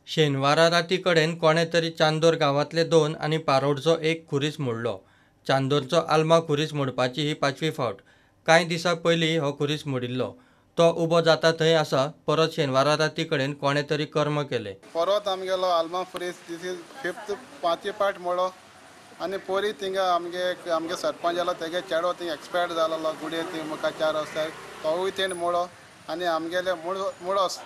शेनवारा राती कडेन कोणे तरी चांदोर गांवांतले 2 आनी पारोडचो 1 खुरीस मोडलो। चांदोरचो आल्मा खुरीस मोडपाची ही 5वी फावट। कांय दिसां पयलीं हो खुरीस मोडिल्लो। तो उबो जाता थंय आसा परत शेनवारा राती कडेन कोणे तरी कर्म केले। परत आमगेलो आल्मा खुरीस दीस इज 5वी पार्ट मोडलो आनी पोरी थिंगा आमगे सरपंच जालो तेगे चेडो थिंग एक्सपायर्ड जालोलो गुडये थिंग म्हाका 4 वर्सां तोवूय तेण मोडो आनी आमगेले मुळोस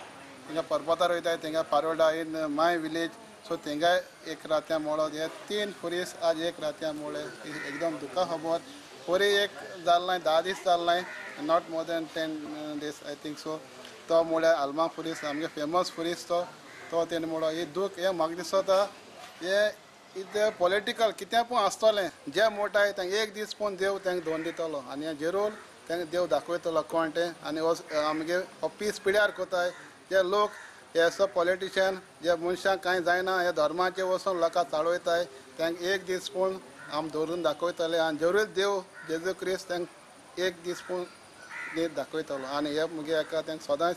थिंगा पर्वतार वयताय थिंगा पारोडा इन माय विलेज सो थिंगाय एक रात्या मोडो हे 3 खुरीस आज एक रात्या मोडे एकदम दुखा खबर पोरी एक जालनाय 10 दीस जालनाय not more than 10 days I think so तो मोड्या आल्मा खुरीस आमगे फेमस खुरीस तो तेण मोडो ही दूख हे म्हाका दिसता हे इथे पॉलिटिकल कितें पूण आसतलें जे मोठाय तांकां एक दीस पूण देव तांकां दोन दितलो आनी हे जरूर तांकां देव दाखयतलो कोण तें आनी आमगे हो पीस पिड्यार कोताय जे लोक हे पॉलिटिशियन जे मनशांक कांय जायना हे धर्माचे वचून लोकांक चाळवयताय तांकां एक दीस पूण आम दवरून दाखयतले आनी जरूर देव जेजू क्रिस्त तांकां एक दीस पूण नीट दाखयतलो आनी हे मुगे हाका तांकां सदांच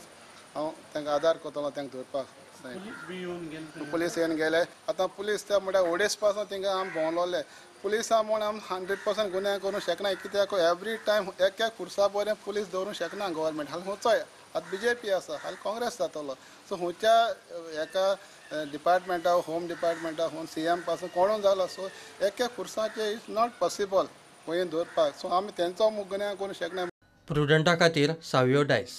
हांव तांकां आदार करतलो तांकां दवरपाक पुलीस येवन गेले आतां पुलीस ते म्हणल्यार ओडेस पासून थिंगा आमी भोंवलोले पुलिसां म्हूण आमी 100% गुन्हे करूंक शकना कित्याक एवरी टायम एक खुर्सा बरें पुलीस दवरूंक शकना गव्हर्मेंट हाल खंयचोय आतां BJP आसा हाल काँग्रेस जातलो सो खंयच्या हेका डिपार्टमेंटा होम डिपार्टमेंटा CM पासून कोणूय जालो सो एक खुर्साचे इज नॉट पॉसिबल खंय दवरपाक सो आमी तेंचो गुन्हे करूंक शकना। प्रुडंटा खातीर सावयो डायस।